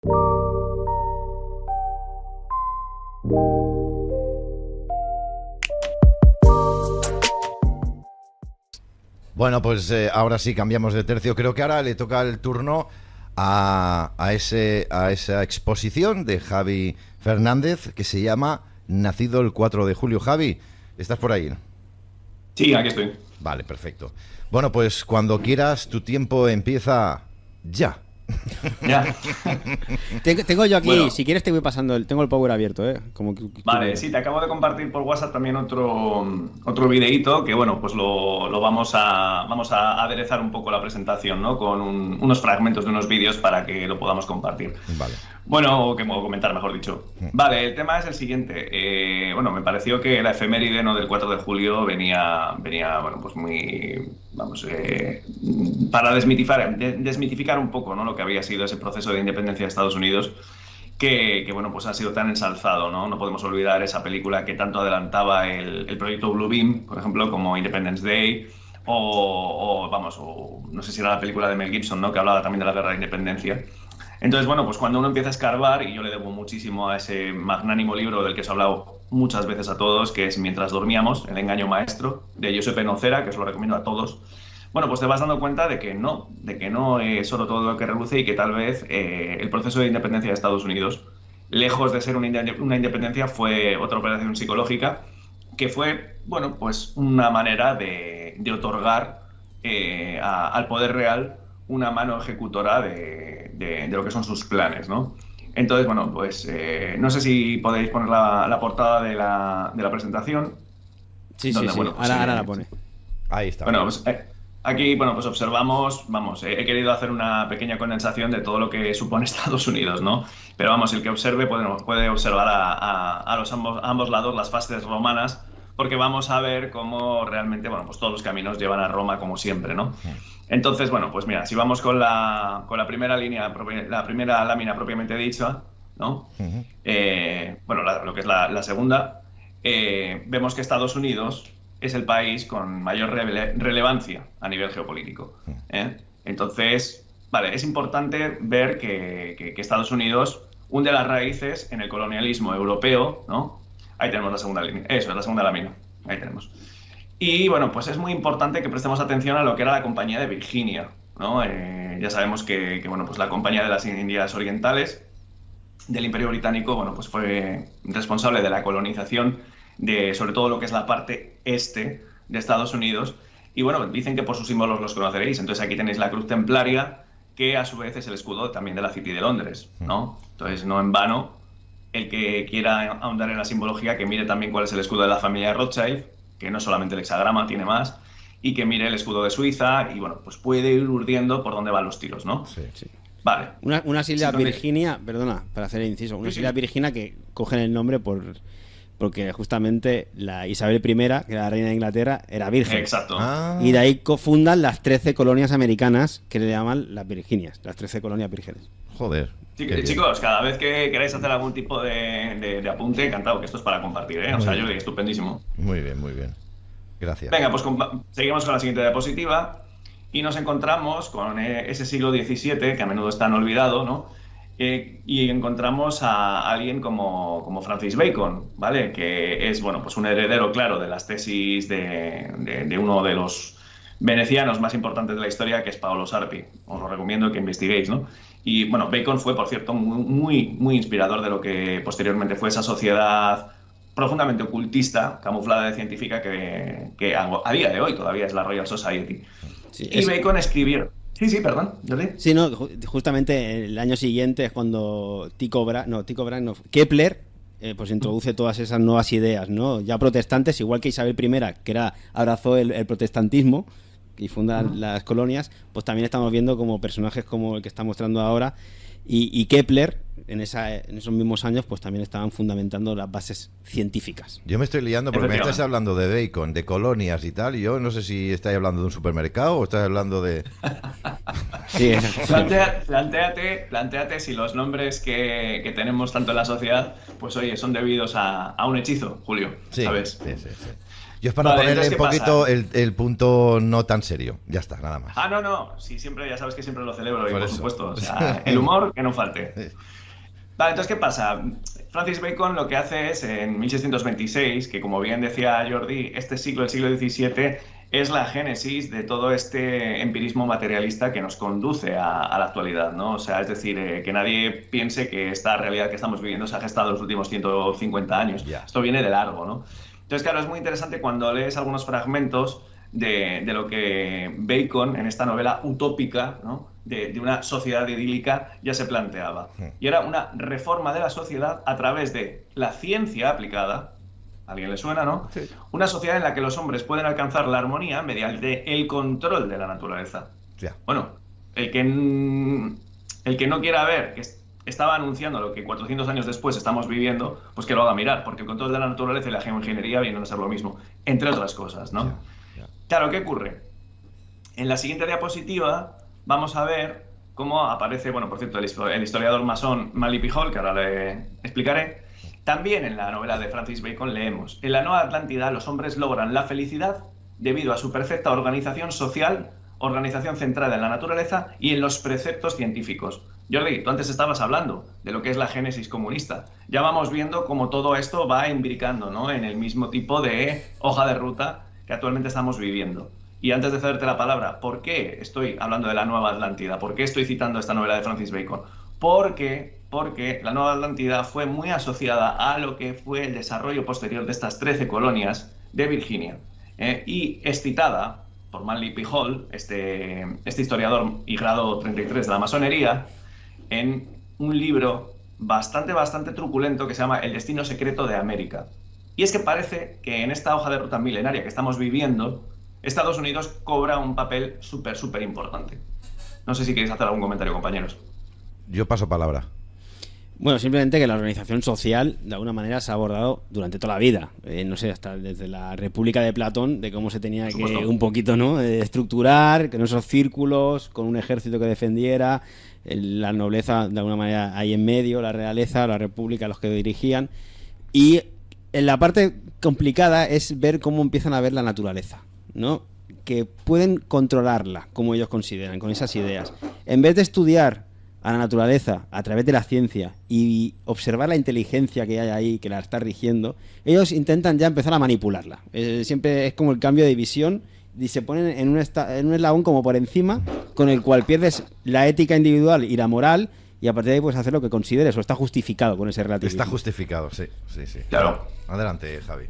Bueno, pues ahora sí cambiamos de tercio. Creo que ahora le toca el turno a esa exposición de Javi Fernández que se llama Nacido el 4 de julio. Javi, ¿estás por ahí? Sí, aquí estoy. Vale, perfecto. Bueno, pues cuando quieras, tu tiempo empieza ya. Ya. Tengo yo aquí, Bueno. si quieres te voy pasando, tengo el Power abierto, como que Vale, sí, te acabo de compartir por WhatsApp también otro videíto que, bueno, pues lo vamos a aderezar un poco la presentación, ¿no? Con unos fragmentos de unos vídeos para que lo podamos compartir. Vale. Bueno, o que comentar, mejor dicho. Vale, el tema es el siguiente. Bueno, me pareció que la efeméride, ¿no?, del 4 de julio venía bueno, pues muy, vamos, para desmitificar un poco, ¿no?, lo que había sido ese proceso de independencia de Estados Unidos, que bueno, pues ha sido tan ensalzado, ¿no? No podemos olvidar esa película que tanto adelantaba el proyecto Blue Beam, por ejemplo, como Independence Day, o no sé si era la película de Mel Gibson, ¿no?, que hablaba también de la guerra de independencia. Entonces, bueno, pues cuando uno empieza a escarbar, y yo le debo muchísimo a ese magnánimo libro del que os he hablado muchas veces a todos, que es Mientras dormíamos, El engaño maestro, de Giuseppe Nocera, que os lo recomiendo a todos, bueno, pues te vas dando cuenta de que no es oro todo lo que reluce y que tal vez el proceso de independencia de Estados Unidos, lejos de ser una independencia, fue otra operación psicológica que fue, bueno, pues una manera de otorgar al poder real una mano ejecutora de lo que son sus planes, ¿no? Entonces, bueno, pues no sé si podéis poner la portada de la presentación. Sí, donde, sí, bueno, pues, ahora la pone. Ahí está. Bueno, pues aquí, bueno, pues observamos, vamos, he querido hacer una pequeña condensación de todo lo que supone Estados Unidos, ¿no? Pero vamos, el que observe puede observar a ambos lados las fases romanas, porque vamos a ver cómo realmente, bueno, pues todos los caminos llevan a Roma como siempre, ¿no? Entonces, bueno, pues mira, si vamos con la primera línea, la primera lámina propiamente dicha, ¿no? Bueno, lo que es la segunda, vemos que Estados Unidos es el país con mayor relevancia a nivel geopolítico. Entonces, vale, es importante ver que Estados Unidos hunde las raíces en el colonialismo europeo, ¿no? Ahí tenemos la segunda línea. Eso es la segunda lámina. Ahí tenemos. Y bueno, pues es muy importante que prestemos atención a lo que era la Compañía de Virginia, ¿no? Ya sabemos que bueno, pues la Compañía de las Indias Orientales del Imperio Británico, bueno, pues fue responsable de la colonización de sobre todo lo que es la parte este de Estados Unidos. Y bueno, dicen que por sus símbolos los conoceréis. Entonces aquí tenéis la cruz templaria, que a su vez es el escudo también de la City de Londres, ¿no? Entonces, no en vano, el que quiera ahondar en la simbología, que mire también cuál es el escudo de la familia Rothschild, que no solamente el hexagrama, tiene más, y que mire el escudo de Suiza, y bueno, pues puede ir urdiendo por dónde van los tiros, ¿no? Sí, sí. Vale. Unas Islas Sí, Virginia, perdona, para hacer el inciso, unas Sí, sí. Islas Virginia que cogen el nombre porque justamente la Isabel I, que era la reina de Inglaterra, era virgen. Exacto. Y de ahí cofundan las 13 colonias americanas que le llaman las Virginias, las 13 colonias vírgenes. Joder. Sí, qué bien. chicos, cada vez que queráis hacer algún tipo de apunte, encantado, que esto es para compartir, ¿eh? O sea, yo estupendísimo. Muy bien, muy bien. Gracias. Venga, pues seguimos con la siguiente diapositiva y nos encontramos con ese siglo XVII, que a menudo es tan olvidado, ¿no? Y encontramos a alguien como Francis Bacon, ¿vale? Que es, bueno, pues un heredero, claro, de las tesis de uno de los venecianos más importantes de la historia, que es Paolo Sarpi. Os lo recomiendo que investiguéis, ¿no? Y, bueno, Bacon fue, por cierto, muy inspirador de lo que posteriormente fue esa sociedad profundamente ocultista, camuflada de científica, que a día de hoy todavía es la Royal Society. Sí, y Bacon escribió... Sí, perdón, Jordi. Sí, no, justamente el año siguiente es cuando Kepler pues introduce todas esas nuevas ideas, ¿no? Ya protestantes, igual que Isabel I, que abrazó el protestantismo y funda las colonias, pues también estamos viendo como personajes como el que está mostrando ahora, y Kepler en esos mismos años pues también estaban fundamentando las bases científicas. Yo me estoy liando porque me estás hablando de Bacon, de colonias y tal, y yo no sé si estáis hablando de un supermercado o estáis hablando de... Sí, Plantéate si los nombres que tenemos tanto en la sociedad, pues oye, son debidos a un hechizo, Julio, Sí, ¿sabes? sí. Yo es para Vale, ponerle entonces, un ¿qué poquito pasa? el punto no tan serio. Ya está, nada más. No. Sí, siempre, ya sabes que siempre lo celebro, y Por por eso. supuesto. O sea, el humor que no falte. Vale, entonces, ¿qué pasa? Francis Bacon lo que hace es, en 1626, que como bien decía Jordi, este siglo, el siglo XVII, es la génesis de todo este empirismo materialista que nos conduce a la actualidad, ¿no? O sea, es decir, que nadie piense que esta realidad que estamos viviendo se ha gestado en los últimos 150 años. Ya. Esto viene de largo, ¿no? Entonces, claro, es muy interesante cuando lees algunos fragmentos de lo que Bacon, en esta novela utópica, ¿no?, de una sociedad idílica, ya se planteaba. Y era una reforma de la sociedad a través de la ciencia aplicada. ¿A alguien le suena, no? Sí. Una sociedad en la que los hombres pueden alcanzar la armonía mediante el control de la naturaleza. Ya. Bueno, el que no quiera ver que estaba anunciando lo que 400 años después estamos viviendo, pues que lo haga mirar, porque el control de la naturaleza y la geoingeniería vienen a ser lo mismo, entre otras cosas, ¿no? Ya. Claro, ¿qué ocurre? En la siguiente diapositiva vamos a ver cómo aparece, bueno, por cierto, el historiador masón Manly P. Hall, que ahora le explicaré. También en la novela de Francis Bacon leemos: en la Nueva Atlántida los hombres logran la felicidad debido a su perfecta organización social, organización centrada en la naturaleza y en los preceptos científicos. Jordi, tú antes estabas hablando de lo que es la génesis comunista. Ya vamos viendo cómo todo esto va imbricando, ¿no?, en el mismo tipo de hoja de ruta que actualmente estamos viviendo. Y antes de cederte la palabra, ¿por qué estoy hablando de la Nueva Atlántida? ¿Por qué estoy citando esta novela de Francis Bacon? Porque la Nueva Atlántida fue muy asociada a lo que fue el desarrollo posterior de estas 13 colonias de Virginia. Y es citada por Manly P. Hall, este historiador y grado 33 de la masonería, en un libro bastante truculento que se llama El destino secreto de América. Y es que parece que en esta hoja de ruta milenaria que estamos viviendo, Estados Unidos cobra un papel súper importante. No sé si queréis hacer algún comentario, compañeros. Yo paso palabra. Bueno, simplemente que la organización social de alguna manera se ha abordado durante toda la vida. No sé, hasta desde la República de Platón, de cómo se tenía que un poquito, ¿no?, estructurar, que en esos círculos, con un ejército que defendiera, la nobleza de alguna manera ahí en medio, la realeza, la república, los que dirigían. Y en la parte complicada es ver cómo empiezan a ver la naturaleza, ¿no?, que pueden controlarla como ellos consideran, con esas ideas. En vez de estudiar a la naturaleza a través de la ciencia y observar la inteligencia que hay ahí, que la está rigiendo, ellos intentan ya empezar a manipularla. Siempre es como el cambio de visión y se ponen en un eslabón como por encima, con el cual pierdes la ética individual y la moral, y a partir de ahí puedes hacer lo que consideres, o está justificado con ese relativismo. Está justificado, sí. Claro. Adelante, Javi.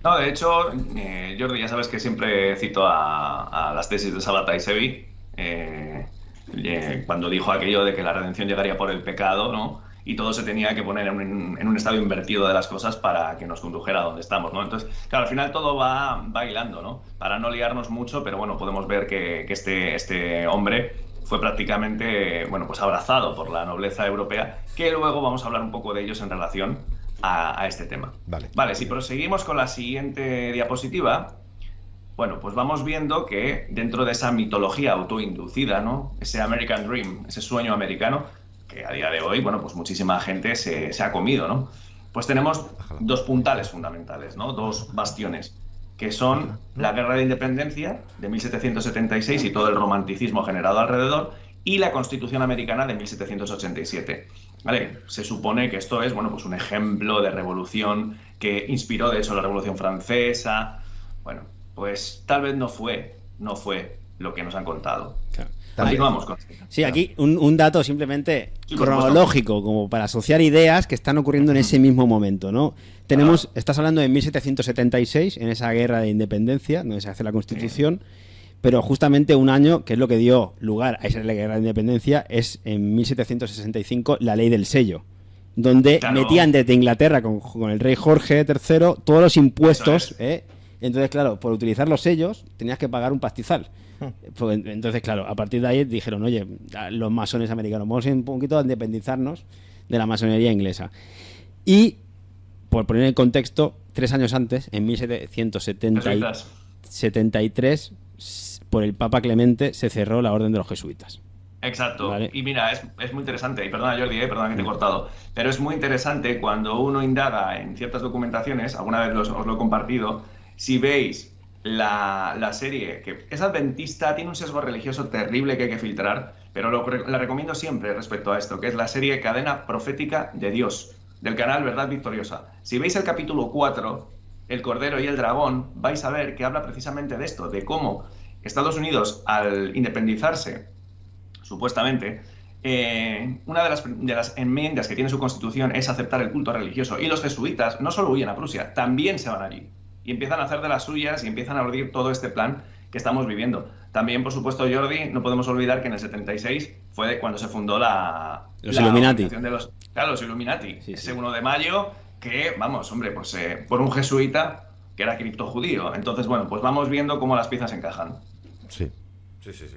No, de hecho, Jordi, ya sabes que siempre cito a las tesis de Sabata y Sevi, cuando dijo aquello de que la redención llegaría por el pecado, ¿no?, y todo se tenía que poner en un estado invertido de las cosas para que nos condujera a donde estamos, ¿no? Entonces, claro, al final todo va hilando, ¿no? Para no liarnos mucho, pero bueno, podemos ver que este hombre fue prácticamente, bueno, pues abrazado por la nobleza europea, que luego vamos a hablar un poco de ellos en relación a este tema. Vale, si proseguimos con la siguiente diapositiva, bueno, pues vamos viendo que dentro de esa mitología autoinducida, ¿no?, ese American Dream, ese sueño americano, que a día de hoy, bueno, pues muchísima gente se ha comido, ¿no? Pues tenemos dos puntales fundamentales, ¿no?, dos bastiones, que son la Guerra de Independencia de 1776 y todo el romanticismo generado alrededor, y la Constitución Americana de 1787. ¿Vale? Se supone que esto es, bueno, pues un ejemplo de revolución que inspiró, de hecho, la Revolución Francesa. Bueno, pues tal vez no fue lo que nos han contado. Claro. Continuamos con... Sí, aquí un dato simplemente cronológico, como para asociar ideas que están ocurriendo en ese mismo momento, ¿no? Estás hablando de 1776, en esa guerra de independencia, donde se hace la Constitución, pero justamente un año, que es lo que dio lugar a esa guerra de independencia, es en 1765 la ley del sello, donde metían desde Inglaterra con el rey Jorge III todos los impuestos, Entonces, claro, por utilizar los sellos tenías que pagar un pastizal. Entonces, claro, a partir de ahí dijeron, oye, los masones americanos, vamos un poquito a independizarnos de la masonería inglesa. Y, por poner en contexto, 3 años antes, en 1773, por el Papa Clemente, se cerró la Orden de los Jesuitas. Exacto. ¿Vale? Y mira, es muy interesante, y perdona Jordi, perdona que te he cortado, pero es muy interesante cuando uno indaga en ciertas documentaciones, alguna vez os lo he compartido, Si veis la serie, que es adventista, tiene un sesgo religioso terrible que hay que filtrar, pero la recomiendo siempre respecto a esto, que es la serie Cadena Profética de Dios, del canal Verdad Victoriosa. Si veis el capítulo 4, El Cordero y el Dragón, vais a ver que habla precisamente de esto, de cómo Estados Unidos, al independizarse, supuestamente, una de las enmiendas que tiene su constitución es aceptar el culto religioso. Y los jesuitas no solo huyen a Prusia, también se van allí. Y empiezan a hacer de las suyas y empiezan a urdir todo este plan que estamos viviendo. También, por supuesto, Jordi, no podemos olvidar que en el 76 fue cuando se fundó los Illuminati. Los Illuminati. Sí, ese 1 de mayo, que, vamos, hombre, pues por un jesuita que era criptojudío. Entonces, bueno, pues vamos viendo cómo las piezas encajan. Sí.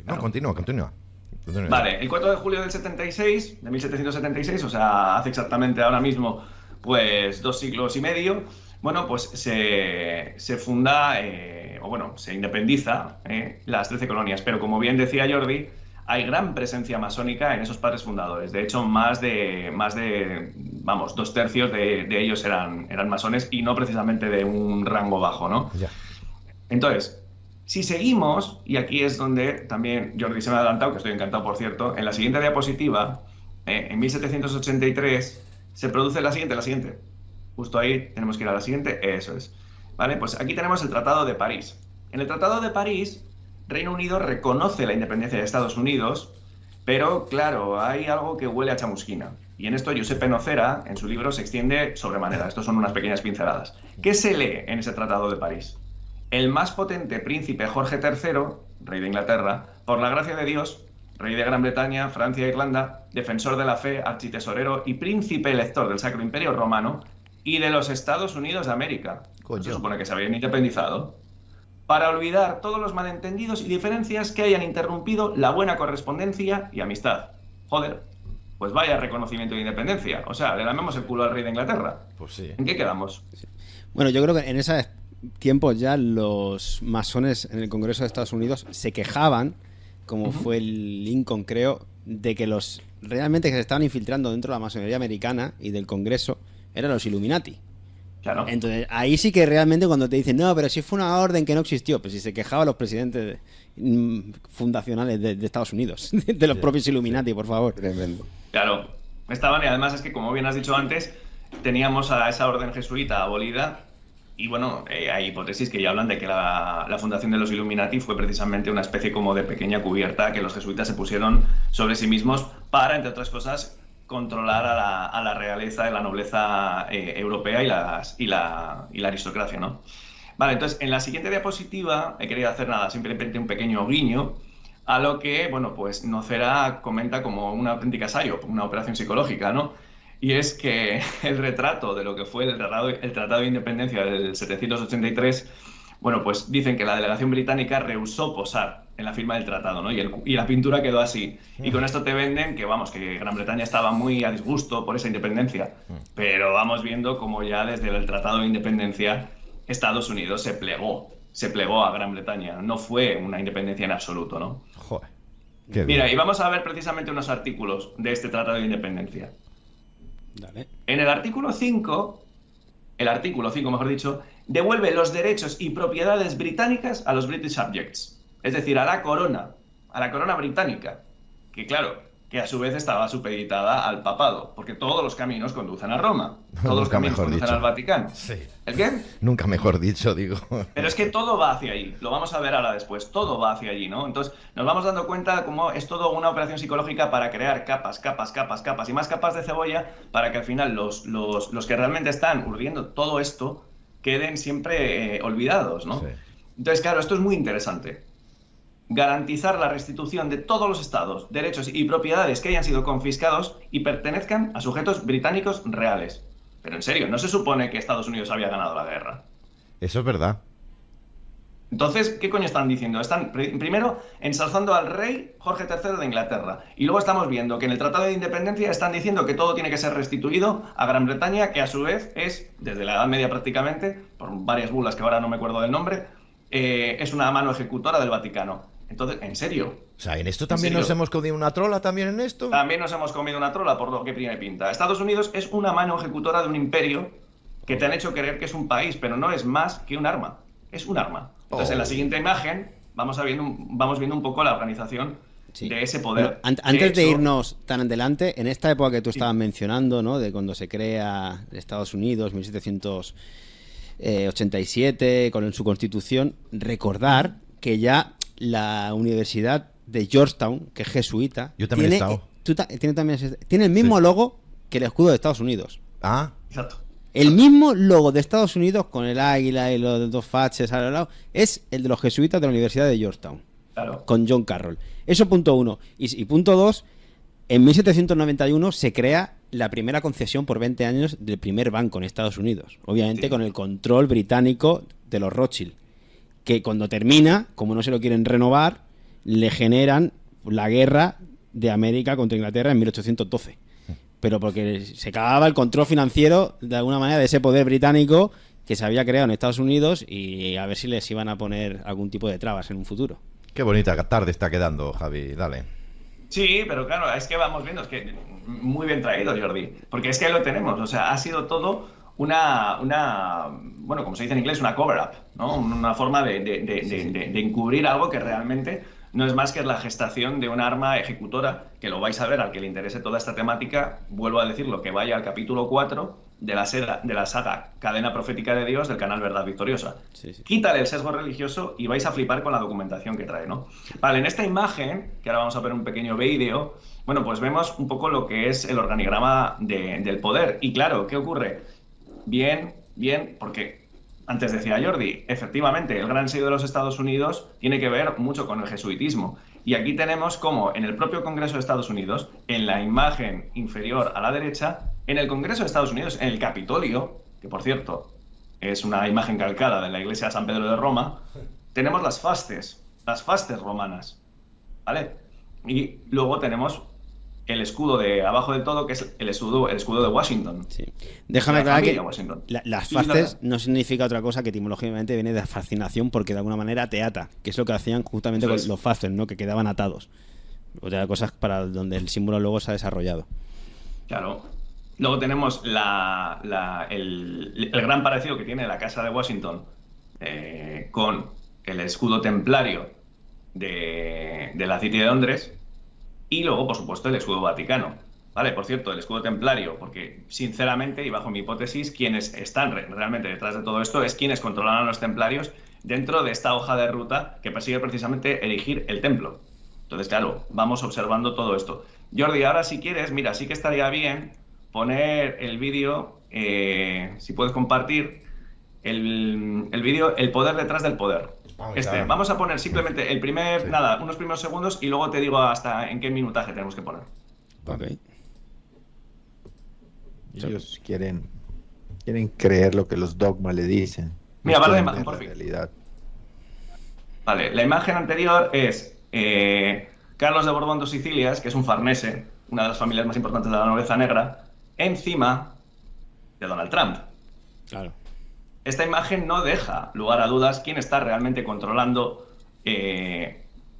No, continúa. Vale, el 4 de julio del 76, de 1776, o sea, hace exactamente ahora mismo, pues 2 siglos y medio, bueno, pues se funda, se independiza las 13 colonias. Pero como bien decía Jordi, hay gran presencia masónica en esos padres fundadores. De hecho, más de 2/3 de ellos eran masones y no precisamente de un rango bajo, ¿no? Ya. Entonces, si seguimos, y aquí es donde también Jordi se me ha adelantado, que estoy encantado, por cierto, en la siguiente diapositiva, en 1783, se produce la siguiente. Justo ahí tenemos que ir a la siguiente, eso es. Vale, pues aquí tenemos el Tratado de París. En el Tratado de París, Reino Unido reconoce la independencia de Estados Unidos, pero claro, hay algo que huele a chamusquina. Y en esto Giuseppe Nocera, en su libro, se extiende sobremanera. Estos son unas pequeñas pinceladas. ¿Qué se lee en ese Tratado de París? El más potente príncipe Jorge III, rey de Inglaterra, por la gracia de Dios, rey de Gran Bretaña, Francia e Irlanda, defensor de la fe, architesorero y príncipe elector del Sacro Imperio Romano y de los Estados Unidos de América. Se supone que se habían independizado. Para olvidar todos los malentendidos y diferencias que hayan interrumpido la buena correspondencia y amistad. Joder, pues vaya reconocimiento de independencia. O sea, le lamemos el culo al rey de Inglaterra. Pues sí. ¿En qué quedamos? Bueno, yo creo que en ese tiempo ya los masones en el Congreso de Estados Unidos se quejaban, como fue el Lincoln, creo, de que los realmente que se estaban infiltrando dentro de la masonería americana y del Congreso eran los Illuminati. Claro. Entonces, ahí sí que realmente cuando te dicen, no, pero si fue una orden que no existió, pues si se quejaban los presidentes fundacionales de Estados Unidos, de los propios Illuminati, por favor. Tremendo. Claro, estaban, y además es que, como bien has dicho antes, teníamos a esa orden jesuita abolida. Y bueno, hay hipótesis que ya hablan de que la fundación de los Illuminati fue precisamente una especie como de pequeña cubierta que los jesuitas se pusieron sobre sí mismos para, entre otras cosas, controlar a la realeza y la nobleza europea y la aristocracia, ¿no? Vale, entonces, en la siguiente diapositiva he querido hacer simplemente un pequeño guiño a lo que, bueno, pues Nocera comenta como una auténtica ensayo, una operación psicológica, ¿no? Y es que el retrato de lo que fue el Tratado de Independencia del 783, bueno, pues dicen que la delegación británica rehusó posar en la firma del tratado, ¿no? Y la pintura quedó así. Y con esto te venden que, vamos, que Gran Bretaña estaba muy a disgusto por esa independencia. Pero vamos viendo como ya desde el Tratado de Independencia Estados Unidos se plegó a Gran Bretaña. No fue una independencia en absoluto, ¿no? Joder. Mira, y vamos a ver precisamente unos artículos de este Tratado de Independencia. Dale. En el artículo 5, mejor dicho, devuelve los derechos y propiedades británicas a los British subjects, es decir, a la corona británica, que claro, que a su vez estaba supeditada al papado, porque todos los caminos conducen a Roma, todos los caminos conducen al Vaticano. Sí. ¿El qué? Nunca mejor dicho, digo. Pero es que todo va hacia ahí, lo vamos a ver ahora después, todo va hacia allí, ¿no? Entonces nos vamos dando cuenta cómo es todo una operación psicológica para crear capas y más capas de cebolla para que al final los que realmente están urdiendo todo esto queden siempre olvidados, ¿no? Sí. Entonces, claro, esto es muy interesante. Garantizar la restitución de todos los estados, derechos y propiedades que hayan sido confiscados y pertenezcan a sujetos británicos reales. Pero en serio, ¿no se supone que Estados Unidos había ganado la guerra? Eso es verdad. Entonces, ¿qué coño están diciendo? Están primero ensalzando al rey Jorge III de Inglaterra. Y luego estamos viendo que en el Tratado de Independencia están diciendo que todo tiene que ser restituido a Gran Bretaña, que a su vez es, desde la Edad Media prácticamente, por varias bulas que ahora no me acuerdo del nombre, es una mano ejecutora del Vaticano. Entonces, ¿en serio? O sea, ¿en esto también nos hemos comido una trola también en esto? También nos hemos comido una trola, por lo que tiene pinta. Estados Unidos es una mano ejecutora de un imperio que te han hecho creer que es un país, pero no es más que un arma. es un arma. Entonces, en la siguiente imagen vamos viendo un poco la organización de ese poder. Bueno, antes de irnos tan adelante, en esta época que tú estabas mencionando, ¿no? De cuando se crea Estados Unidos, 1787, con su constitución, recordar que ya la Universidad de Georgetown, que es jesuita, Yo también he estado. tiene el mismo logo que el escudo de Estados Unidos. Ah, Exacto. El mismo logo de Estados Unidos, con el águila y los dos faches al lado, es el de los jesuitas de la Universidad de Georgetown. Claro. Con John Carroll. Eso punto uno. Y punto dos, en 1791 se crea la primera concesión por 20 años del primer banco en Estados Unidos. Obviamente con el control británico de los Rothschild. Que cuando termina, como no se lo quieren renovar, le generan la guerra de América contra Inglaterra en 1812. Pero porque se acababa el control financiero, de alguna manera, de ese poder británico que se había creado en Estados Unidos, y a ver si les iban a poner algún tipo de trabas en un futuro. qué bonita tarde está quedando, Javi. Dale. Sí, pero claro, es que vamos viendo, es que muy bien traído, Jordi, porque es que ahí lo tenemos, o sea, ha sido todo bueno, como se dice en inglés, una cover-up, ¿no? Una forma de encubrir algo que realmente no es más que la gestación de un arma ejecutora, que lo vais a ver al que le interese toda esta temática. Vuelvo a decirlo, que vaya al capítulo 4 de la saga Cadena Profética de Dios del canal Verdad Victoriosa. Sí, sí. Quítale el sesgo religioso y vais a flipar con la documentación que trae, ¿no? Vale, en esta imagen, que ahora vamos a ver un pequeño vídeo, bueno, pues vemos un poco lo que es el organigrama del poder. Y claro, ¿qué ocurre? Bien, porque antes decía Jordi, efectivamente, el gran sello de los Estados Unidos tiene que ver mucho con el jesuitismo. Y aquí tenemos como en el propio Congreso de Estados Unidos, en la imagen inferior a la derecha, en el Congreso de Estados Unidos, en el Capitolio, que por cierto es una imagen calcada de la iglesia de San Pedro de Roma, tenemos las fastes romanas, ¿vale? Y luego tenemos el escudo de abajo del todo, que es el escudo de Washington. Sí. Déjame aclarar que Washington. las fasces no significa otra cosa que etimológicamente viene de fascinación, porque de alguna manera te ata, que es lo que hacían justamente con los fasces, ¿no? Que quedaban atados. Otra cosa para donde el símbolo luego se ha desarrollado. Claro. Luego tenemos el gran parecido que tiene la Casa de Washington con el escudo templario de la City de Londres. Y luego, por supuesto, el escudo vaticano. Vale, por cierto, el escudo templario, porque sinceramente, y bajo mi hipótesis, quienes están realmente detrás de todo esto es quienes controlan a los templarios dentro de esta hoja de ruta que persigue precisamente erigir el templo. Entonces, claro, vamos observando todo esto. Jordi, ahora si quieres, mira, sí que estaría bien poner el vídeo, si puedes compartir, el vídeo El poder detrás del poder. Vamos a poner simplemente unos primeros segundos y luego te digo hasta en qué minutaje tenemos que poner. Ok. Ellos quieren creer lo que los dogmas le dicen. Mira, No vale la quieren imagen, ver por la fin. realidad. Vale, la imagen anterior es Carlos de Borbón dos Sicilias, que es un farnese, una de las familias más importantes de la nobleza negra, encima de Donald Trump. Claro. Esta imagen no deja lugar a dudas quién está realmente controlando,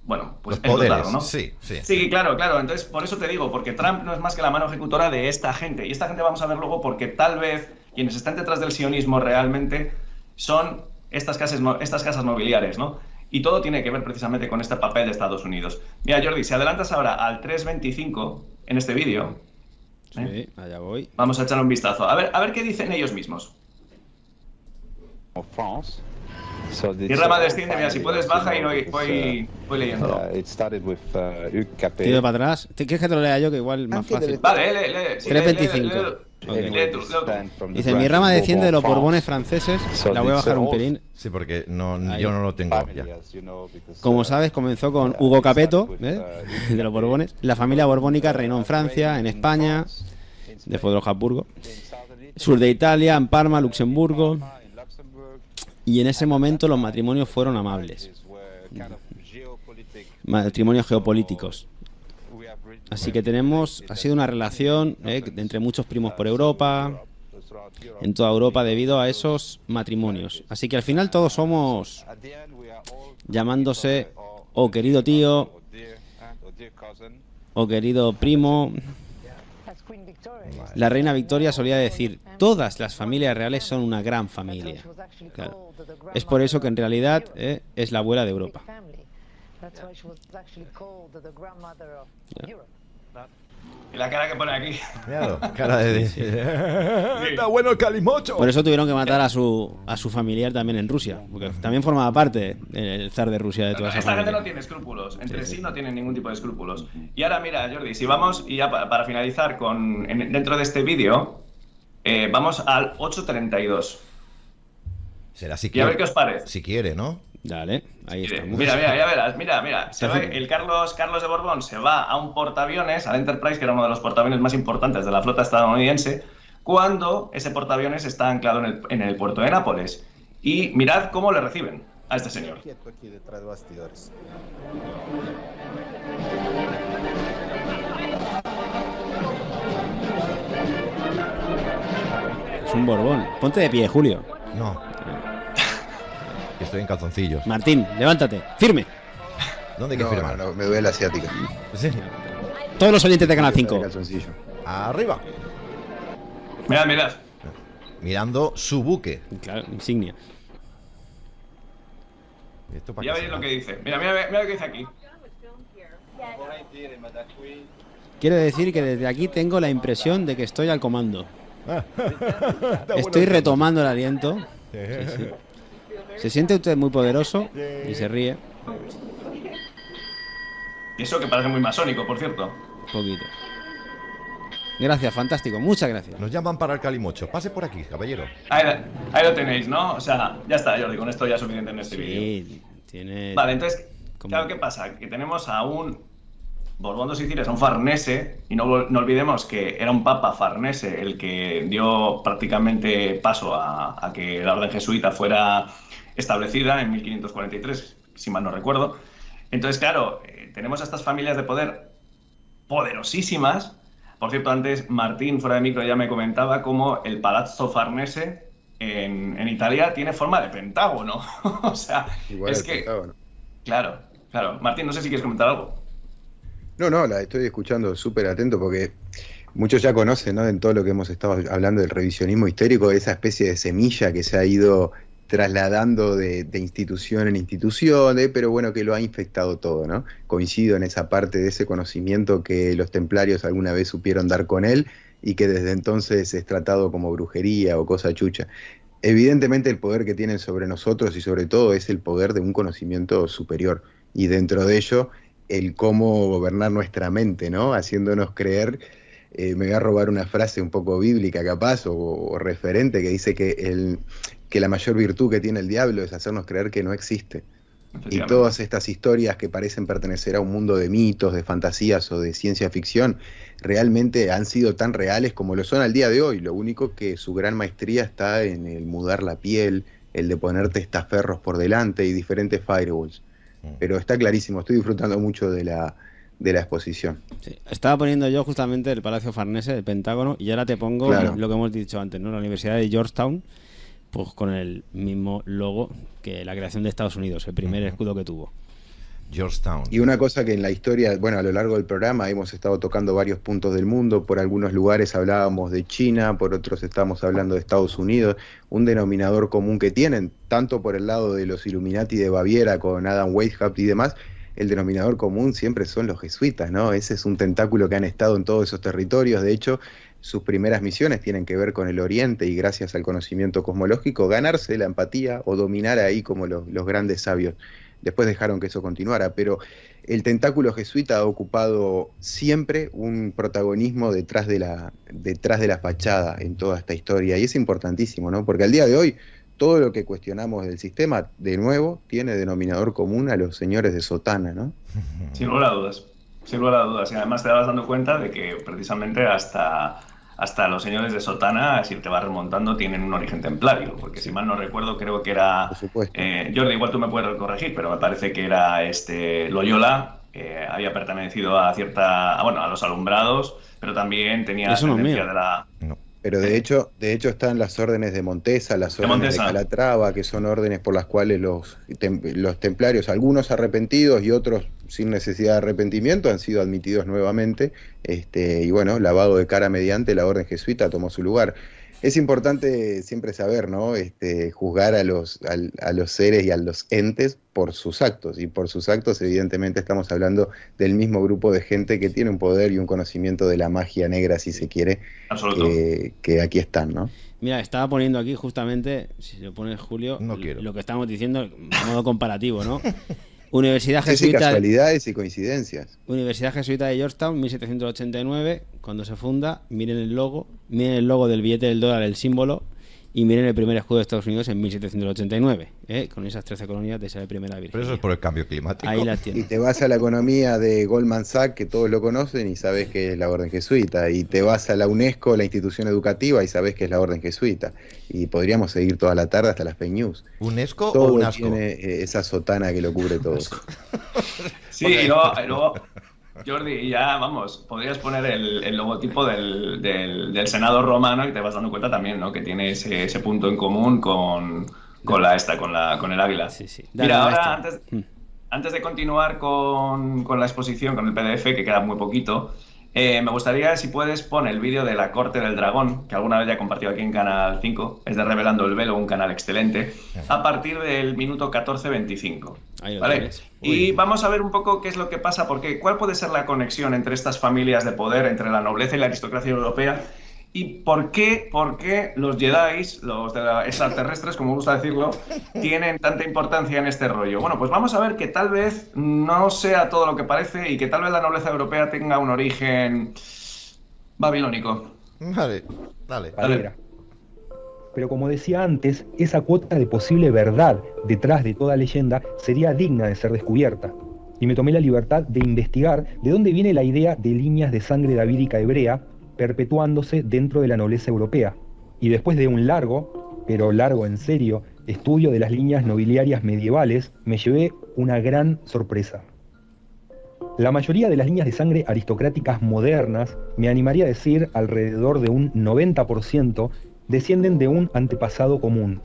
bueno, pues Los poderes, claro, ¿no? sí. Sí, claro. Entonces, por eso te digo, porque Trump no es más que la mano ejecutora de esta gente. Y esta gente vamos a ver luego porque tal vez quienes están detrás del sionismo realmente son estas casas mobiliarias, ¿no? Y todo tiene que ver precisamente con este papel de Estados Unidos. Mira, Jordi, si adelantas ahora al 3.25 en este vídeo, Sí, allá voy. vamos a echar un vistazo. A ver qué dicen ellos mismos. Tierra Madre desciende, mira, si puedes baja y voy leyendo. Tiro para atrás. ¿Quieres que te lo lea yo? Que igual es más fácil. Vale, lee. Sí, 3.25. Lee tú. Dice, mi rama desciende de los Borbones franceses. La voy a bajar un pelín. Sí, porque yo no lo tengo ya. Como sabes, comenzó con Hugo Capeto, de los Borbones. La familia borbónica reinó en Francia, en España, después de los Habsburgo, sur de Italia, en Parma, Luxemburgo. Y en ese momento los matrimonios fueron amables. Matrimonios geopolíticos. Así que ha sido una relación entre muchos primos por Europa, en toda Europa, debido a esos matrimonios. Así que al final todos somos llamándose o querido tío, o querido primo, La reina Victoria solía decir: todas las familias reales son una gran familia. Claro. Es por eso que en realidad es la abuela de Europa. Y la cara que pone aquí. Míralo, cara de... Está bueno el calimocho. Por eso tuvieron que matar a su familiar también en Rusia, porque también formaba parte el zar de Rusia de toda esa Esta gente familia. no tiene escrúpulos, entre sí no tienen ningún tipo de escrúpulos. Y ahora mira, Jordi, si vamos, y ya para finalizar dentro de este vídeo, vamos al 8:32. Será si Y a quiere. ver qué os parece. Si quiere, ¿no? Dale, ahí estamos. Mira, ya verás, mira. El Carlos de Borbón se va a un portaaviones, al Enterprise, que era uno de los portaaviones más importantes de la flota estadounidense, cuando ese portaaviones está anclado en el puerto de Nápoles. Y mirad cómo le reciben a este señor. Aquí detrás de bastidores. Es un Borbón. Ponte de pie, Julio. No. Que estoy en calzoncillos. Martín, levántate. Firme. ¿Dónde hay que firmar? No, me duele la asiática. Sí. Todos los oyentes de Canal 5. Calzoncillo. Arriba. Mirad. Mirando su buque. Claro, insignia. ¿Esto para Ya qué veréis será? lo que dice. Mira lo que dice aquí. Quiero decir que desde aquí tengo la impresión de que estoy al comando. Está bueno Estoy el retomando el aliento. Sí. Se siente usted muy poderoso y se ríe Y eso que parece muy masónico, por cierto. un poquito. Gracias, fantástico. Muchas gracias. Nos llaman para el calimocho. Pase por aquí, caballero. Ahí lo tenéis, ¿no? O sea, ya está, Jordi, con esto ya es suficiente en este vídeo. Sí, tiene... Vale, entonces, ¿Cómo? claro, ¿qué pasa? Que tenemos a un Borbón de Sicilia, es un farnese, y no olvidemos que era un papa farnese el que dio prácticamente paso a que la orden jesuita fuera establecida en 1543, si mal no recuerdo. Entonces, claro, tenemos a estas familias de poder poderosísimas. Por cierto, antes Martín, fuera de micro, ya me comentaba cómo el Palazzo Farnese en Italia tiene forma de pentágono. O sea, Igual es el que... Pentágono. Claro. Martín, no sé si quieres comentar algo. No, la estoy escuchando súper atento porque muchos ya conocen, ¿no? En todo lo que hemos estado hablando del revisionismo histórico, esa especie de semilla que se ha ido trasladando de institución en institución, pero bueno, que lo ha infectado todo, ¿no? Coincido en esa parte de ese conocimiento que los templarios alguna vez supieron dar con él y que desde entonces es tratado como brujería o cosa chucha. Evidentemente el poder que tienen sobre nosotros y sobre todo es el poder de un conocimiento superior y dentro de ello el cómo gobernar nuestra mente, ¿no? Haciéndonos creer, me voy a robar una frase un poco bíblica capaz o referente que dice que la mayor virtud que tiene el diablo es hacernos creer que no existe. Y todas estas historias que parecen pertenecer a un mundo de mitos, de fantasías o de ciencia ficción, realmente han sido tan reales como lo son al día de hoy. Lo único que su gran maestría está en el mudar la piel, el de ponerte testaferros por delante y diferentes firewalls. Pero está clarísimo, estoy disfrutando mucho de la exposición. Sí. Estaba poniendo yo justamente el Palacio Farnese, el Pentágono, y ahora te pongo Claro. lo que hemos dicho antes, ¿no? La Universidad de Georgetown, pues con el mismo logo que la creación de Estados Unidos, el primer escudo que tuvo. Georgetown. Y una cosa que en la historia, bueno, a lo largo del programa hemos estado tocando varios puntos del mundo, por algunos lugares hablábamos de China, por otros estábamos hablando de Estados Unidos, un denominador común que tienen, tanto por el lado de los Illuminati de Baviera con Adam Weishaupt y demás, el denominador común siempre son los jesuitas, ¿no? Ese es un tentáculo que han estado en todos esos territorios, de hecho, sus primeras misiones tienen que ver con el Oriente y gracias al conocimiento cosmológico ganarse la empatía o dominar ahí como los grandes sabios. Después dejaron que eso continuara, pero el tentáculo jesuita ha ocupado siempre un protagonismo detrás de la fachada en toda esta historia, y es importantísimo, ¿no? Porque al día de hoy, todo lo que cuestionamos del sistema, de nuevo, tiene denominador común a los señores de sotana, ¿no? Sin lugar a dudas. Sin lugar a dudas. Y además te vas dando cuenta de que precisamente hasta los señores de sotana, si te vas remontando, tienen un origen templario. Porque si mal no recuerdo, creo que era... Por supuesto. Jordi, igual tú me puedes corregir, pero me parece que era Loyola, había pertenecido a los alumbrados, pero también tenía Eso no es ascendencia mío. de la... No. Pero de hecho están las órdenes de Montesa, las órdenes de Calatrava, que son órdenes por las cuales los templarios, algunos arrepentidos y otros sin necesidad de arrepentimiento, han sido admitidos nuevamente, y bueno, lavado de cara mediante, la orden jesuita tomó su lugar. Es importante siempre saber, ¿no? Juzgar a los seres y a los entes por sus actos, y por sus actos evidentemente estamos hablando del mismo grupo de gente que tiene un poder y un conocimiento de la magia negra, si se quiere, que aquí están, ¿no? Mira, estaba poniendo aquí justamente, si lo pones Julio, lo que estamos diciendo, de modo comparativo, ¿no? Universidad Jesuita. Casualidades y coincidencias. Universidad Jesuita de Georgetown, 1789, cuando se funda. Miren el logo del billete del dólar, el símbolo, y miren el primer escudo de Estados Unidos en 1789, con esas 13 colonias de esa primera Virginia. Pero eso es por el cambio climático. Ahí las tienes. Y te vas a la economía de Goldman Sachs, que todos lo conocen y sabes que es la orden jesuita. Y te vas a la UNESCO, la institución educativa, y sabes que es la orden jesuita. Y podríamos seguir toda la tarde hasta las fake news. ¿UNESCO todo o UNASCO? Tiene esa sotana que lo cubre todo. Sí, y luego, Jordi, ya vamos, podrías poner el logotipo del Senado romano y te vas dando cuenta también, ¿no? Que tiene ese punto en común con el águila. Sí, sí. Mira, ahora antes de continuar con la exposición, con el PDF, que queda muy poquito, me gustaría, si puedes, poner el vídeo de la Corte del Dragón, que alguna vez ya he compartido aquí en Canal 5, es de Revelando el Velo, un canal excelente, a partir del minuto 14:25. ¿Vale? Y vamos a ver un poco qué es lo que pasa, porque cuál puede ser la conexión entre estas familias de poder, entre la nobleza y la aristocracia europea, y por qué los Jedi, los extraterrestres, como me gusta decirlo, tienen tanta importancia en este rollo. Bueno, pues vamos a ver que tal vez no sea todo lo que parece y que tal vez la nobleza europea tenga un origen babilónico. Vale, dale. Pero como decía antes, esa cuota de posible verdad detrás de toda leyenda sería digna de ser descubierta. Y me tomé la libertad de investigar de dónde viene la idea de líneas de sangre davídica hebrea perpetuándose dentro de la nobleza europea. Y después de un largo, pero largo en serio, estudio de las líneas nobiliarias medievales, me llevé una gran sorpresa. La mayoría de las líneas de sangre aristocráticas modernas, me animaría a decir alrededor de un 90%, descienden de un antepasado común,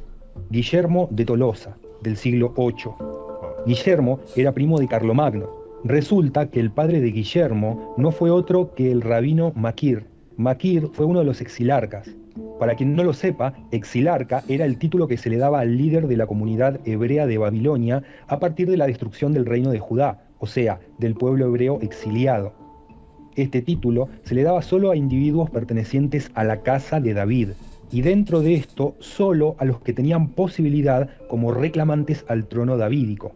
Guillermo de Tolosa, del siglo VIII. Guillermo era primo de Carlomagno. Resulta que el padre de Guillermo no fue otro que el rabino Maquir. Maquir fue uno de los exilarcas. Para quien no lo sepa, exilarca era el título que se le daba al líder de la comunidad hebrea de Babilonia a partir de la destrucción del reino de Judá, o sea, del pueblo hebreo exiliado. Este título se le daba solo a individuos pertenecientes a la casa de David, y dentro de esto solo a los que tenían posibilidad como reclamantes al trono davídico.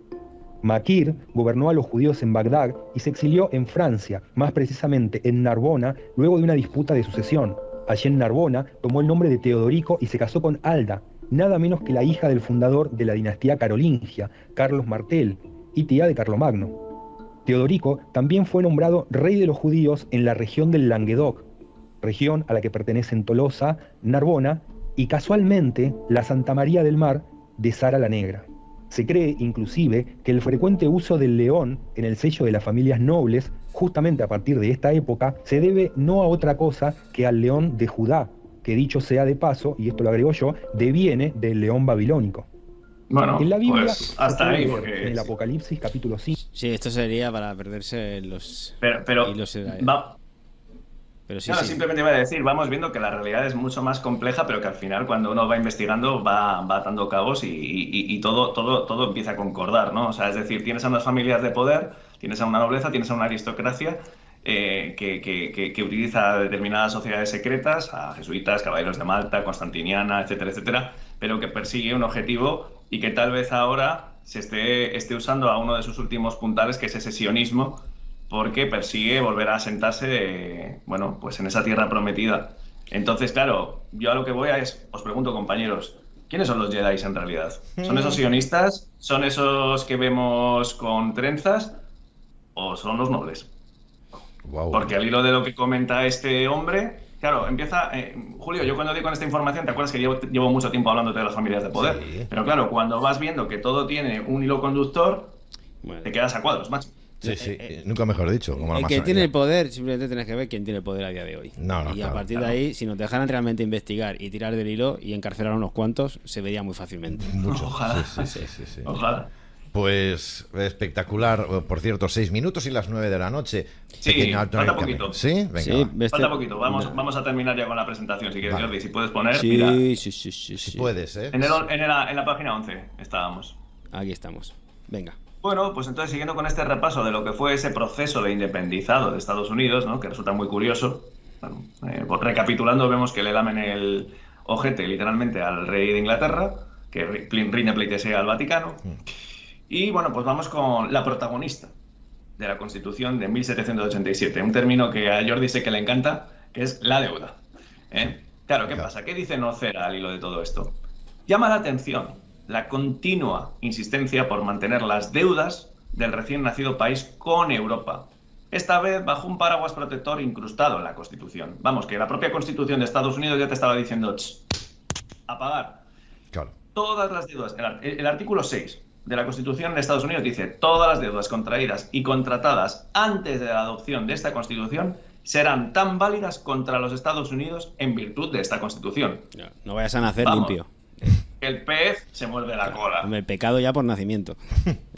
Maquir gobernó a los judíos en Bagdad y se exilió en Francia, más precisamente en Narbona, luego de una disputa de sucesión. Allí en Narbona tomó el nombre de Teodorico y se casó con Alda, nada menos que la hija del fundador de la dinastía carolingia, Carlos Martel, y tía de Carlomagno. Teodorico también fue nombrado rey de los judíos en la región del Languedoc, región a la que pertenecen Tolosa, Narbona y casualmente la Santa María del Mar de Sara la Negra. Se cree, inclusive, que el frecuente uso del león en el sello de las familias nobles, justamente a partir de esta época, se debe no a otra cosa que al león de Judá, que dicho sea de paso, y esto lo agrego yo, deviene del león babilónico. Bueno, en la Biblia, pues hasta ahí, porque... En el Apocalipsis, capítulo 5. Sí, esto sería para perderse los... Pero sí, sí. Simplemente iba a decir, vamos viendo que la realidad es mucho más compleja, pero que al final cuando uno va investigando va atando cabos y todo empieza a concordar, ¿no? O sea, es decir, tienes a unas familias de poder, tienes a una nobleza, tienes a una aristocracia que utiliza determinadas sociedades secretas, a jesuitas, caballeros de Malta, constantiniana, etcétera, etcétera, pero que persigue un objetivo y que tal vez ahora se esté usando a uno de sus últimos puntales, que es ese sionismo, porque persigue volver a asentarse, bueno, pues en esa tierra prometida. Entonces, claro, yo a lo que voy os pregunto, compañeros, ¿quiénes son los Jedi en realidad? ¿Son esos sionistas? ¿Son esos que vemos con trenzas? ¿O son los nobles? Wow. Porque al hilo de lo que comenta este hombre, claro, empieza... Julio, yo cuando di con esta información, ¿te acuerdas que llevo mucho tiempo hablándote de las familias de poder? Sí. Pero claro, cuando vas viendo que todo tiene un hilo conductor, bueno, te quedas a cuadros, macho. Sí, nunca mejor dicho. Como la el que masonería. tiene el poder, simplemente tienes que ver quién tiene el poder a día de hoy. No, y claro, a partir de ahí, si nos dejaran realmente investigar y tirar del hilo y encarcelar a unos cuantos, se vería muy fácilmente. Mucho. Ojalá. Sí. Ojalá. Pues espectacular. Por cierto, 6 minutos y las 9 de la noche. Sí, Pequeño alto en falta el camino. poquito. Sí, venga. Sí, va. Falta poquito. Vamos a terminar ya con la presentación. Si quieres, Vale. Jordi, si puedes poner. Mira, Si puedes, ¿eh? en la página 11 estábamos. Aquí estamos. Venga. Bueno, pues entonces siguiendo con este repaso de lo que fue ese proceso de independizado de Estados Unidos, ¿no? Que resulta muy curioso. Bueno, pues recapitulando, vemos que le lamen el ojete literalmente al rey de Inglaterra, que rinde pleitesía al Vaticano. Y bueno, pues vamos con la protagonista de la Constitución de 1787, un término que a Jordi sé que le encanta, que es la deuda. Claro, ¿qué pasa? ¿Qué dice Nocera al hilo de todo esto? Llama la atención la continua insistencia por mantener las deudas del recién nacido país con Europa. Esta vez bajo un paraguas protector incrustado en la Constitución. Vamos, que la propia Constitución de Estados Unidos ya te estaba diciendo a pagar. Claro. Todas las deudas. El artículo 6 de la Constitución de Estados Unidos dice: todas las deudas contraídas y contratadas antes de la adopción de esta Constitución serán tan válidas contra los Estados Unidos en virtud de esta Constitución. No vayas a nacer Vamos. limpio. El pez se muerde la cola. El pecado ya por nacimiento.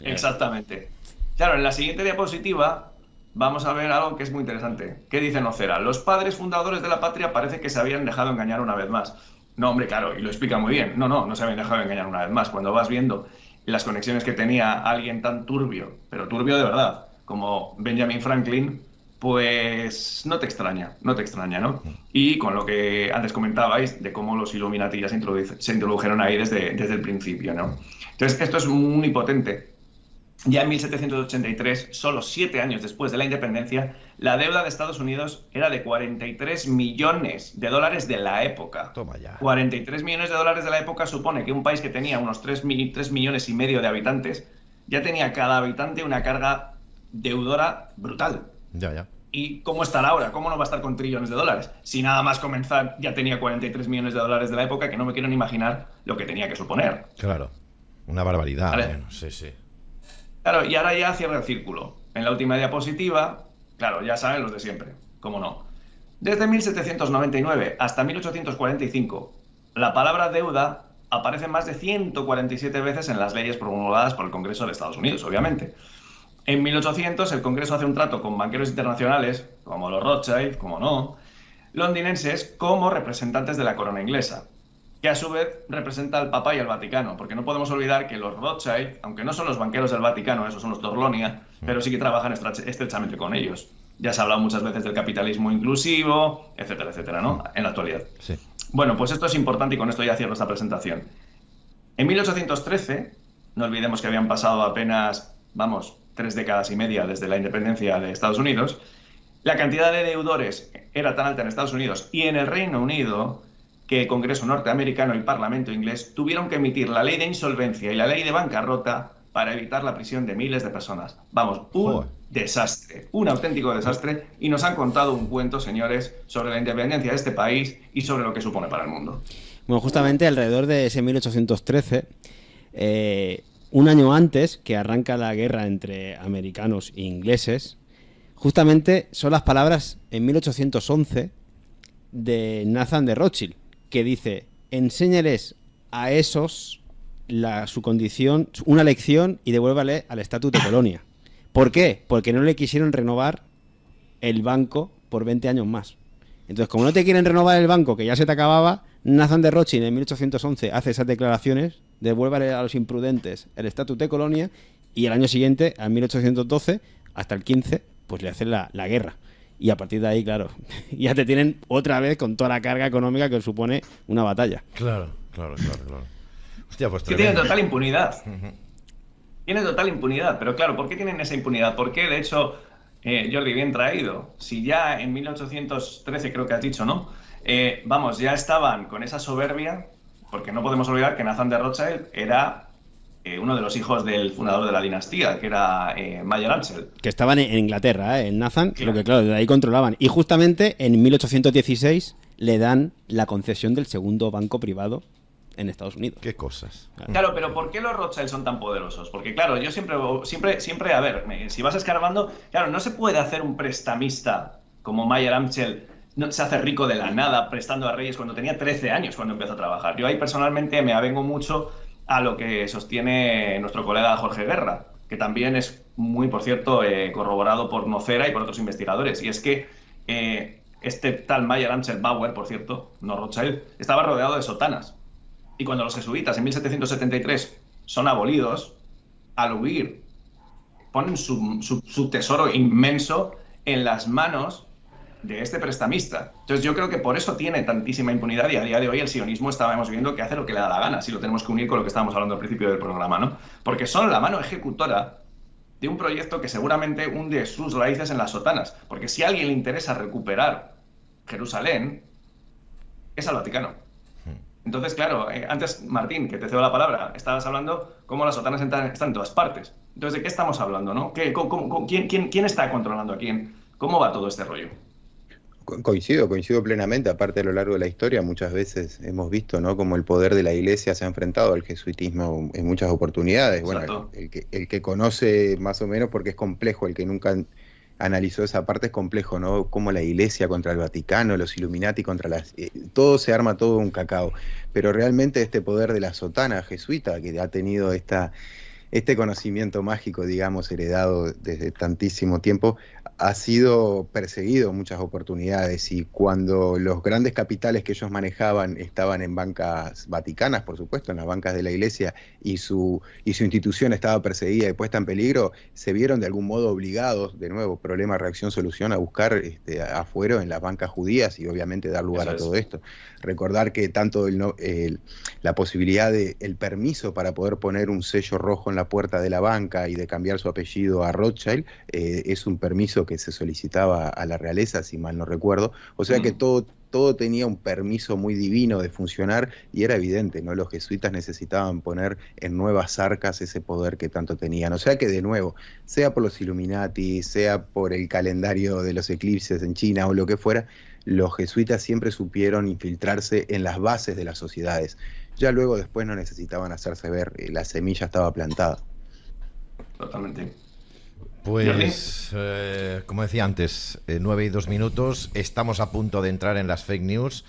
Exactamente. Claro, en la siguiente diapositiva vamos a ver algo que es muy interesante. ¿Qué dice Nocera? Los padres fundadores de la patria parece que se habían dejado engañar una vez más. No, hombre, claro, y lo explica muy bien. No se habían dejado engañar una vez más. Cuando vas viendo las conexiones que tenía alguien tan turbio, pero turbio de verdad, como Benjamin Franklin, pues no te extraña, ¿no? Y con lo que antes comentabais de cómo los Illuminati ya se introdujeron ahí desde el principio, ¿no? Entonces, esto es muy potente. Ya en 1783, solo 7 años después de la independencia, la deuda de Estados Unidos era de 43 millones de dólares de la época. Toma ya. 43 millones de dólares de la época supone que un país que tenía unos 3 millones y medio de habitantes ya tenía cada habitante una carga deudora brutal. Ya. ¿Y cómo estará ahora? ¿Cómo no va a estar con trillones de dólares? Si nada más comenzar ya tenía 43 millones de dólares de la época, que no me quiero ni imaginar lo que tenía que suponer. Claro. Una barbaridad. Vale. Bueno, sí. Claro, y ahora ya cierra el círculo. En la última diapositiva, claro, ya saben los de siempre, cómo no. Desde 1799 hasta 1845, la palabra deuda aparece más de 147 veces en las leyes promulgadas por el Congreso de Estados Unidos, obviamente. En 1800 el Congreso hace un trato con banqueros internacionales, como los Rothschild, como no, londinenses, como representantes de la corona inglesa, que a su vez representa al Papa y al Vaticano, porque no podemos olvidar que los Rothschild, aunque no son los banqueros del Vaticano, esos son los Torlonia, pero sí que trabajan estrechamente con ellos. Ya se ha hablado muchas veces del capitalismo inclusivo, etcétera, ¿no? En la actualidad. Sí. Bueno, pues esto es importante y con esto ya cierro esta presentación. En 1813, no olvidemos que habían pasado apenas, 3 décadas y media desde la independencia de Estados Unidos, la cantidad de deudores era tan alta en Estados Unidos y en el Reino Unido que el Congreso norteamericano y el Parlamento inglés tuvieron que emitir la ley de insolvencia y la ley de bancarrota para evitar la prisión de miles de personas. Un desastre, un auténtico desastre, y nos han contado un cuento, señores, sobre la independencia de este país y sobre lo que supone para el mundo. Bueno, justamente alrededor de ese 1813, un año antes que arranca la guerra entre americanos e ingleses, justamente son las palabras en 1811 de Nathan de Rothschild, que dice: enséñales a esos su condición, una lección, y devuélvale al estatus de colonia. ¿Por qué? Porque no le quisieron renovar el banco por 20 años más. Entonces, como no te quieren renovar el banco, que ya se te acababa, Nathan de Rothschild en 1811 hace esas declaraciones: devuélvale a los imprudentes el estatus de colonia, y el año siguiente, en 1812, hasta el 15, pues le hacen la guerra. Y a partir de ahí, claro, ya te tienen otra vez con toda la carga económica que supone una batalla. Claro. Hostia, pues Que tremendo. tienen total impunidad. Tienen total impunidad, pero claro, ¿por qué tienen esa impunidad? ¿Por qué, de hecho, Jordi, bien traído, si ya en 1813, creo que has dicho, ¿no? Ya estaban con esa soberbia, porque no podemos olvidar que Nathan de Rothschild era uno de los hijos del fundador de la dinastía, que era Mayer Amschel. Que estaban en Inglaterra, en Nathan, Claro. lo que claro, de ahí controlaban. Y justamente en 1816 le dan la concesión del segundo banco privado en Estados Unidos. ¿Qué cosas? Claro, pero ¿por qué los Rothschild son tan poderosos? Porque claro, yo siempre, a ver, si vas escarbando, claro, no se puede hacer un prestamista como Mayer Amschel, no se hace rico de la nada prestando a Reyes cuando tenía 13 años cuando empezó a trabajar. Yo ahí personalmente me avengo mucho a lo que sostiene nuestro colega Jorge Guerra, que también es muy, por cierto, corroborado por Nocera y por otros investigadores. Y es que este tal Mayer Amschel Bauer, por cierto, no Rothschild, estaba rodeado de sotanas. Y cuando los jesuitas en 1773 son abolidos, al huir, ponen su tesoro inmenso en las manos de este prestamista. Entonces yo creo que por eso tiene tantísima impunidad y a día de hoy el sionismo estábamos viendo que hace lo que le da la gana, si lo tenemos que unir con lo que estábamos hablando al principio del programa, ¿no? Porque son la mano ejecutora de un proyecto que seguramente hunde sus raíces en las sotanas. Porque si a alguien le interesa recuperar Jerusalén, es al Vaticano. Entonces, claro, antes, Martín, que te cedo la palabra, estabas hablando cómo las sotanas están en todas partes. Entonces, ¿de qué estamos hablando, no? ¿Quién está controlando a quién? ¿Cómo va todo este rollo? Coincido plenamente. Aparte, a lo largo de la historia muchas veces hemos visto, ¿no?, como el poder de la Iglesia se ha enfrentado al jesuitismo en muchas oportunidades. Exacto. Bueno, el que conoce más o menos, porque es complejo, el que nunca analizó esa parte es complejo, ¿no? Como la Iglesia contra el Vaticano, los Illuminati contra las... todo se arma todo un cacao. Pero realmente este poder de la sotana jesuita, que ha tenido este conocimiento mágico, digamos, heredado desde tantísimo tiempo, ha sido perseguido en muchas oportunidades, y cuando los grandes capitales que ellos manejaban estaban en bancas vaticanas, por supuesto, en las bancas de la Iglesia, y su institución estaba perseguida y puesta en peligro, se vieron de algún modo obligados, de nuevo, problema, reacción, solución, a buscar afuera en las bancas judías y obviamente dar lugar a todo esto. Recordar que tanto la posibilidad el permiso para poder poner un sello rojo en la puerta de la banca y de cambiar su apellido a Rothschild es un permiso que se solicitaba a la realeza, si mal no recuerdo. O sea que todo tenía un permiso muy divino de funcionar, y era evidente, ¿no? Los jesuitas necesitaban poner en nuevas arcas ese poder que tanto tenían. O sea que, de nuevo, sea por los Illuminati, sea por el calendario de los eclipses en China o lo que fuera, los jesuitas siempre supieron infiltrarse en las bases de las sociedades. Ya luego, después, no necesitaban hacerse ver, la semilla estaba plantada. Totalmente. Pues, como decía antes, 9:02, estamos a punto de entrar en las fake news.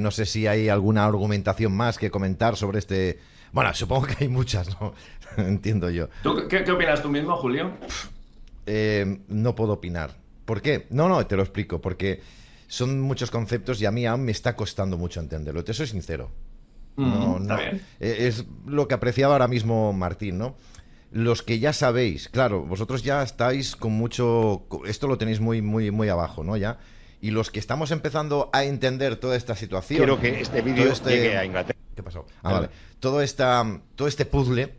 No sé si hay alguna argumentación más que comentar sobre este... Bueno, supongo que hay muchas, ¿no? Entiendo yo. ¿Tú, qué opinas tú mismo, Julio? No puedo opinar. ¿Por qué? No, te lo explico. Porque son muchos conceptos y a mí aún me está costando mucho entenderlo. Te soy sincero. Está bien. Es lo que apreciaba ahora mismo Martín, ¿no? Los que ya sabéis, claro, vosotros ya estáis con mucho... Esto lo tenéis muy, muy, muy abajo, ¿no? Ya. Y los que estamos empezando a entender toda esta situación... Quiero que este vídeo llegue a Inglaterra. ¿Qué pasó? Vale. Todo este puzzle,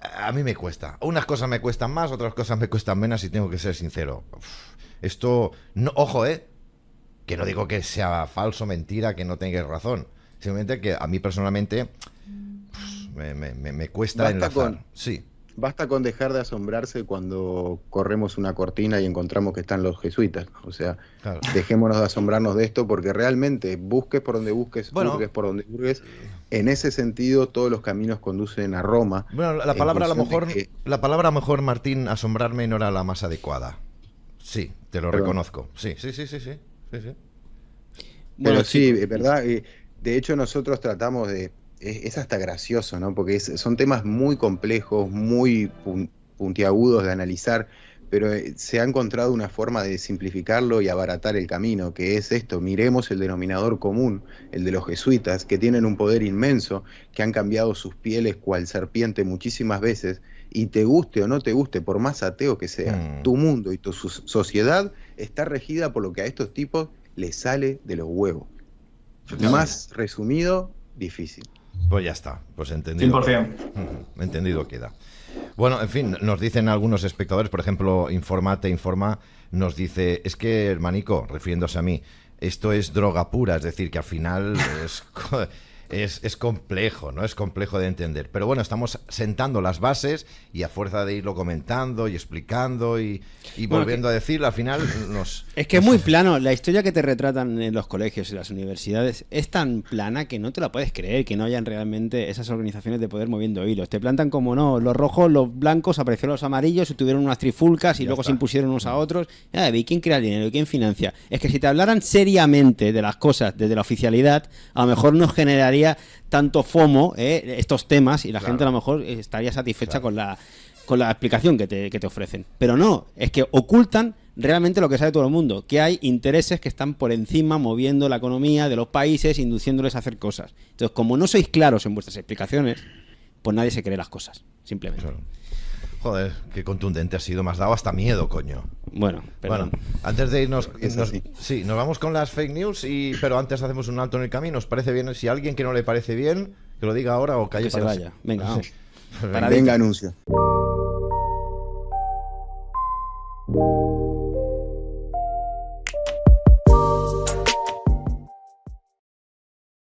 a mí me cuesta. Unas cosas me cuestan más, otras cosas me cuestan menos, y tengo que ser sincero. Esto... No, ojo, que no digo que sea falso, mentira, que no tengáis razón. Simplemente que a mí personalmente me cuesta enlazar. Sí. Basta con dejar de asombrarse cuando corremos una cortina y encontramos que están los jesuitas. O sea, claro, dejémonos de asombrarnos de esto, porque realmente, busques por donde busques, hurgues por donde hurgues, en ese sentido todos los caminos conducen a Roma. Bueno, la palabra a lo mejor, Martín, asombrarme no era la más adecuada. Sí, te lo reconozco. Sí. Pero Bueno, sí, es verdad. De hecho, nosotros tratamos de... Es hasta gracioso, ¿no? Porque son temas muy complejos, muy puntiagudos de analizar, pero se ha encontrado una forma de simplificarlo y abaratar el camino, que es esto: miremos el denominador común, el de los jesuitas, que tienen un poder inmenso, que han cambiado sus pieles cual serpiente muchísimas veces, y te guste o no te guste, por más ateo que sea, tu mundo y tu sociedad está regida por lo que a estos tipos les sale de los huevos. Más resumido, difícil. Pues ya está, pues entendido. 100%. Entendido queda. Bueno, en fin, nos dicen algunos espectadores, por ejemplo, Informa, nos dice, es que, hermanico, refiriéndose a mí, esto es droga pura, es decir, que al final es complejo, ¿no? Es complejo de entender. Pero bueno, estamos sentando las bases y a fuerza de irlo comentando y explicando y volviendo a decirlo, al final Es que es muy plano. La historia que te retratan en los colegios y las universidades es tan plana que no te la puedes creer, que no hayan realmente esas organizaciones de poder moviendo hilos. Te plantan como no, los rojos, los blancos, aparecieron los amarillos y tuvieron unas trifulcas y luego se impusieron unos a otros. ¿Y quién crea el dinero? ¿Y quién financia? Es que si te hablaran seriamente de las cosas desde la oficialidad, a lo mejor no generaría tanto FOMO estos temas y la gente a lo mejor estaría satisfecha con la explicación que te ofrecen. Pero no, es que ocultan realmente lo que sabe todo el mundo, que hay intereses que están por encima moviendo la economía de los países, induciéndoles a hacer cosas. Entonces, como no sois claros en vuestras explicaciones, pues nadie se cree las cosas, simplemente. Claro. Joder, qué contundente ha sido, me has dado hasta miedo, coño. Bueno, antes de irnos, nos vamos con las fake news, pero antes hacemos un alto en el camino. ¿Os parece bien? Si a alguien que no le parece bien, que lo diga ahora o calle que se vaya. Venga, vamos. Venga, anuncio.